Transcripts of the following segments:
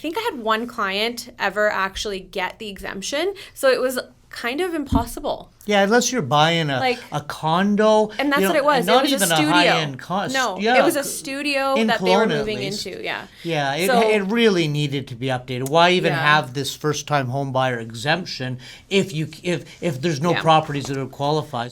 think I had one client ever actually get the exemption. So it was kind of impossible. Yeah, unless you're buying a condo. And that's what it was. Not it was even a studio. high-end condo. No, yeah, it was a studio that they were moving into. Yeah. Yeah, it really needed to be updated. Why even have this first-time home buyer exemption if there's no properties that would qualify?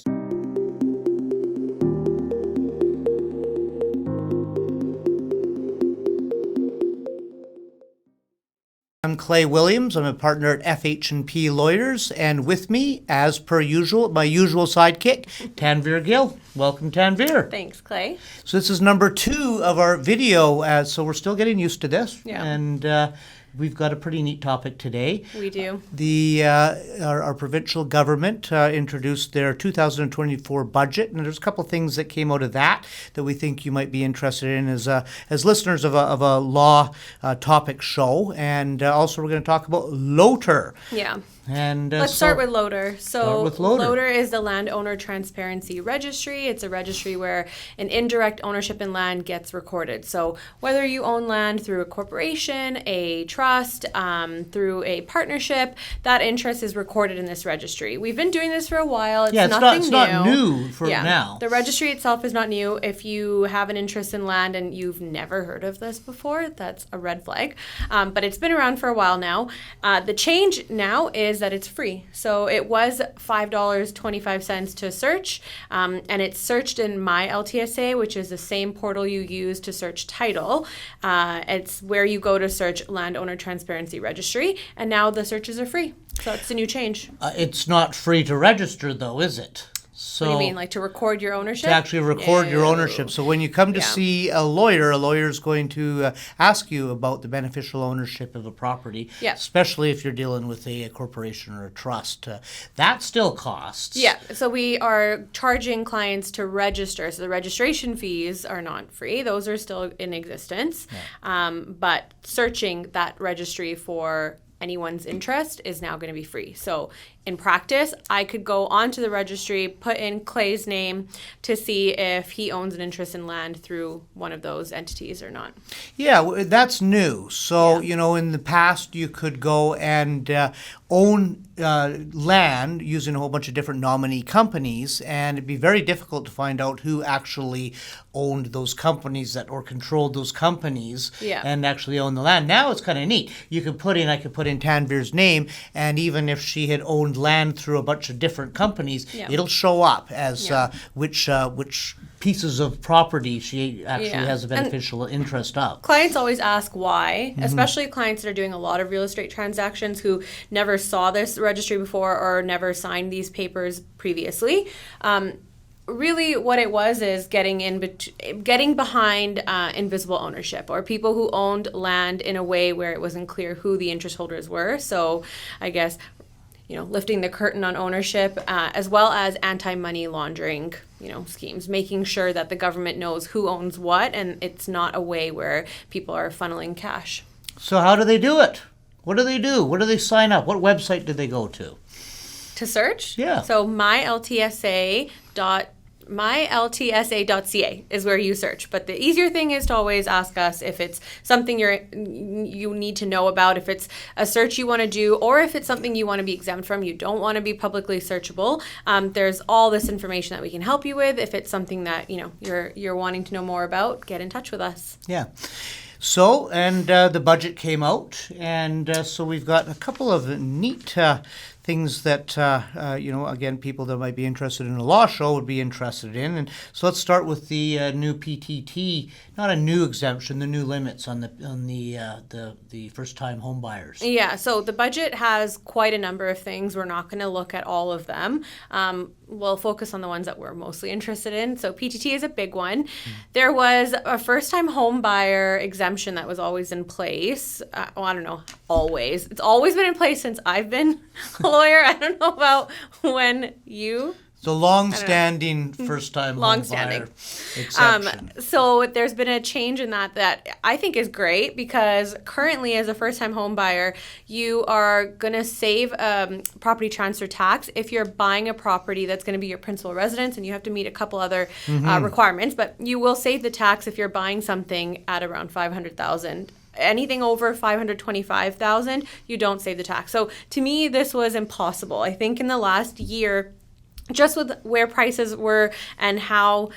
I'm Clay Williams. I'm a partner at FH&P Lawyers, and with me, as per usual, my usual sidekick, Tanvir Gill. Welcome, Tanvir. Thanks, Clay. So this is number 2 of our video, so we're still getting used to this. Yeah. And we've got a pretty neat topic today. We do. Our provincial government introduced their 2024 budget, and there's a couple of things that came out of that we think you might be interested in as listeners of a law topic show. And also we're going to talk about LOTR. Yeah. And let's start with LOTR. So LOTR is the Landowner Transparency Registry. It's a registry where an indirect ownership in land gets recorded. So whether you own land through a corporation, a trust, through a partnership, that interest is recorded in this registry. We've been doing this for a while. It's not new for now. The registry itself is not new. If you have an interest in land and you've never heard of this before, that's a red flag. But it's been around for a while now. The change now is that it's free. So it was $5.25 to search, and it's searched in My LTSA, which is the same portal you use to search title. It's where you go to search Landowner Transparency Registry, and now the searches are free. So that's the new change. It's not free to register, though, is it? So what do you mean, like to record your ownership? To actually record your ownership. So when you come to see a lawyer is going to ask you about the beneficial ownership of a property, especially if you're dealing with a corporation or a trust. That still costs. Yeah, so we are charging clients to register. So the registration fees are not free. Those are still in existence. Yeah. But searching that registry for anyone's interest is now going to be free. So in practice, I could go onto the registry, put in Clay's name to see if he owns an interest in land through one of those entities or not. Yeah, that's new. So, in the past, you could go and own land using a whole bunch of different nominee companies, and it'd be very difficult to find out who actually owned those companies or controlled those companies and actually owned the land. Now it's kind of neat. I could put in Tanvir's name, and even if she had owned land through a bunch of different companies, it'll show up as which pieces of property she actually has a beneficial interest of. Clients always ask why, especially clients that are doing a lot of real estate transactions who never saw this registry before or never signed these papers previously. Really what it was is getting behind invisible ownership, or people who owned land in a way where it wasn't clear who the interest holders were. So I guess, lifting the curtain on ownership, as well as anti-money laundering, schemes, making sure that the government knows who owns what, and it's not a way where people are funneling cash. So how do they do it? What do they do? What do they sign up? What website do they go to? To search? Yeah. So myltsa.ca is where you search. But the easier thing is to always ask us if it's something you need to know about, if it's a search you want to do, or if it's something you want to be exempt from, you don't want to be publicly searchable. There's all this information that we can help you with. If it's something that you're wanting to know more about, get in touch with us. Yeah. So, and the budget came out, and so we've got a couple of neat things that, again, people that might be interested in a law show would be interested in. And so let's start with the new PTT, not a new exemption, the new limits on the first-time home buyers. Yeah, so the budget has quite a number of things. We're not going to look at all of them. We'll focus on the ones that we're mostly interested in. So PTT is a big one. There was a first-time home buyer exemption that was always in place. I don't know, always. It's always been in place since I've been a lawyer. I don't know about when you... So long-standing first-time home buyer exemption. So there's been a change in that I think is great, because currently as a first-time home buyer, you are going to save property transfer tax if you're buying a property that's going to be your principal residence, and you have to meet a couple other requirements. But you will save the tax if you're buying something at around $500,000 anything over 525,000, you don't save the tax. So to me, this was impossible. I think in the last year, just with where prices were and how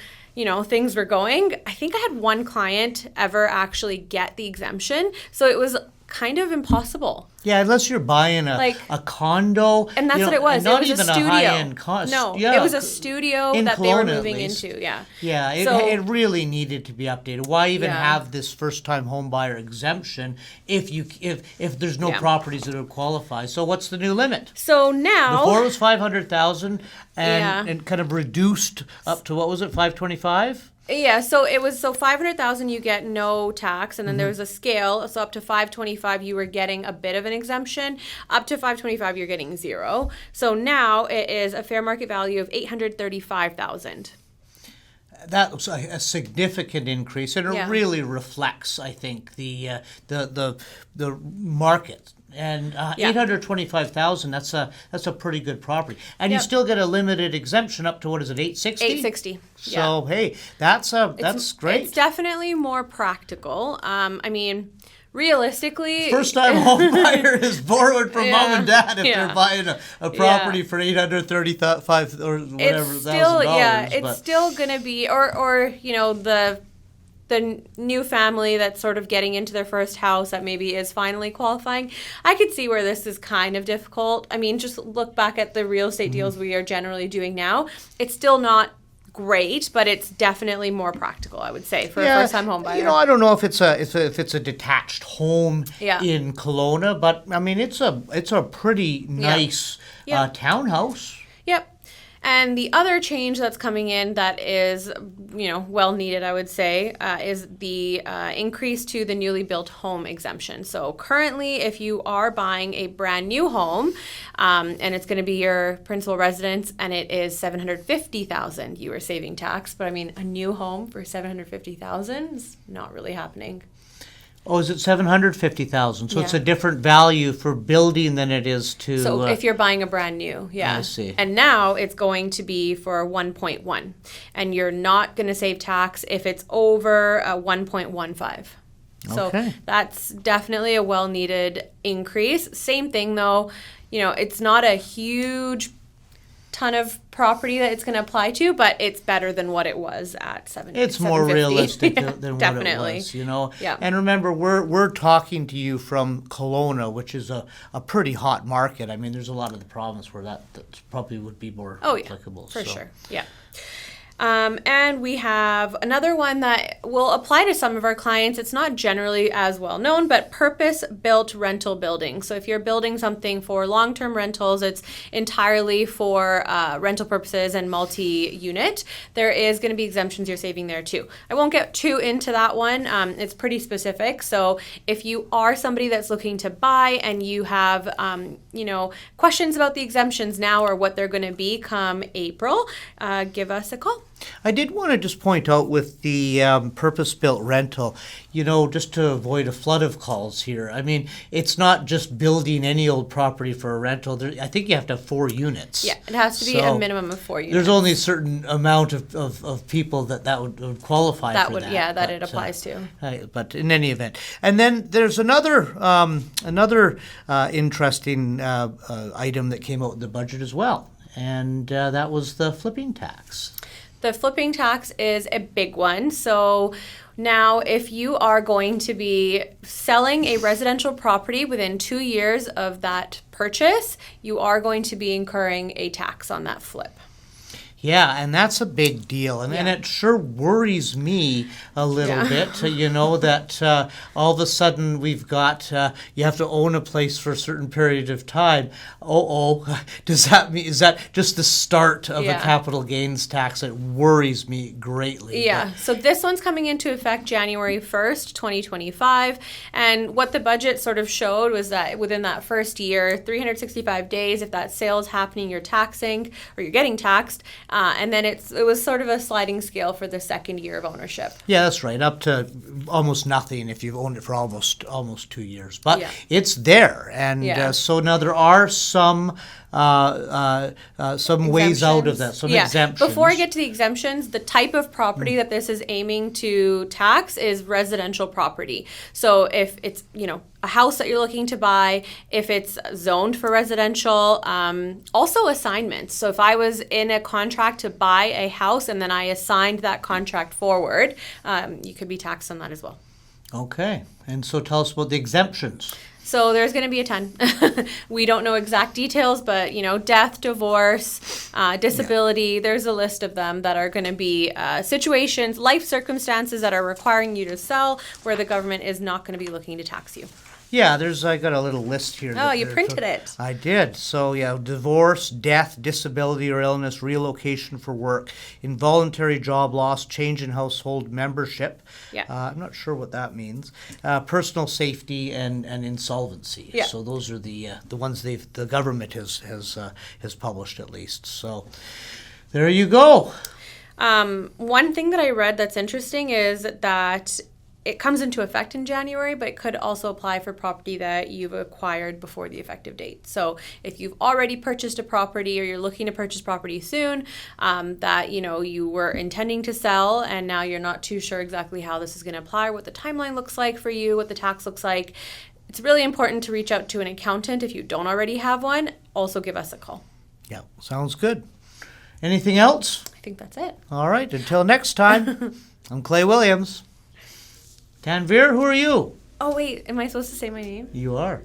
things were going, I think I had one client ever actually get the exemption. So it was kind of impossible. Yeah, unless you're buying a condo. And that's what it was. Not it was even a studio. high-end cost. No, yeah, it was a studio that Kelowna, they were moving into. Yeah. Yeah, it really needed to be updated. Why even have this first-time home buyer exemption if there's no properties that would qualify? So what's the new limit? So now before it was 500,000 and kind of reduced up to, what was it, 525? Yeah, so it was 500,000 you get no tax, and then there was a scale. So up to 525 you were getting a bit of an exemption. Up to 525 you're getting zero. So now it is a fair market value of 835,000. That was a significant increase, and it really reflects, I think, the market. And 825,000, that's a pretty good property. And you still get a limited exemption up to, what is it, 860? 860. So hey, that's great. It's definitely more practical. I mean, realistically, first-time home buyer is borrowed from mom and dad if they're buying a property for $835 or whatever $1,000. It's still gonna be, or the new family that's sort of getting into their first house that maybe is finally qualifying. I could see where this is kind of difficult. I mean, just look back at the real estate deals we are generally doing now. It's still not great, but it's definitely more practical, I would say, for a first-time home buyer. I don't know if it's a detached home in Kelowna, but I mean it's a pretty nice townhouse. Yep. And the other change that's coming in that is, well needed, I would say, is the increase to the newly built home exemption. So currently, if you are buying a brand new home, and it's going to be your principal residence, and it is $750,000, you are saving tax. But I mean, a new home for $750,000 is not really happening. Oh, is it 750,000? So it's a different value for building than it is to. So if you're buying a brand new, I see. And now it's going to be for 1.1, and you're not going to save tax if it's over 1.15. So that's definitely a well-needed increase. Same thing though, it's not a huge ton of property that it's going to apply to, but it's better than what it was at 750. It's more realistic than what it was, Yeah. And remember, we're talking to you from Kelowna, which is a pretty hot market. I mean, there's a lot of the province where that probably would be more applicable. For sure. Yeah. And we have another one that will apply to some of our clients. It's not generally as well known, but purpose-built rental buildings. So if you're building something for long-term rentals, it's entirely for rental purposes and multi-unit. There is going to be exemptions you're saving there too. I won't get too into that one. It's pretty specific. So if you are somebody that's looking to buy and you have, questions about the exemptions now or what they're going to be come April, give us a call. I did want to just point out with the purpose-built rental, just to avoid a flood of calls here. I mean, it's not just building any old property for a rental. I think you have to have 4 units. Yeah, it has to be a minimum of 4 units. There's only a certain amount of people that would qualify for that. Yeah, that it applies to. But in any event. And then there's another interesting item that came out in the budget as well, and that was the flipping tax. The flipping tax is a big one. So now if you are going to be selling a residential property within 2 years of that purchase, you are going to be incurring a tax on that flip. Yeah, and that's a big deal. And it sure worries me a little bit, that all of a sudden we've got, you have to own a place for a certain period of time. Does that mean, is that just the start of a capital gains tax? It worries me greatly. Yeah, so this one's coming into effect January 1st, 2025. And what the budget sort of showed was that within that first year, 365 days, if that sale is happening, you're taxing or you're getting taxed. And then it was sort of a sliding scale for the second year of ownership. Yeah, that's right. Up to almost nothing if you've owned it for almost 2 years. But it's there. And so now there are some some ways out of that, some exemptions. Before I get to the exemptions, the type of property that this is aiming to tax is residential property. So if it's, a house that you're looking to buy, if it's zoned for residential, also assignments. So if I was in a contract to buy a house and then I assigned that contract forward, you could be taxed on that as well. Okay. And so tell us about the exemptions. So there's going to be a ton. We don't know exact details, but death, divorce, disability, there's a list of them that are going to be situations, life circumstances that are requiring you to sell where the government is not going to be looking to tax you. Yeah, I got a little list here. Oh, you printed it. I did. So, divorce, death, disability or illness, relocation for work, involuntary job loss, change in household membership. Yeah. I'm not sure what that means. Personal safety and insolvency. Yeah. So those are the ones the government has published at least. So there you go. One thing that I read that's interesting is that it comes into effect in January, but it could also apply for property that you've acquired before the effective date. So if you've already purchased a property or you're looking to purchase property soon, that you were intending to sell and now you're not too sure exactly how this is going to apply, what the timeline looks like for you, what the tax looks like, it's really important to reach out to an accountant if you don't already have one. Also give us a call. Yeah, sounds good. Anything else? I think that's it. All right, until next time, I'm Clay Williams. Tanvir, who are you? Oh, wait. Am I supposed to say my name? You are.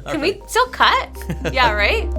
Can we still cut? Yeah, right?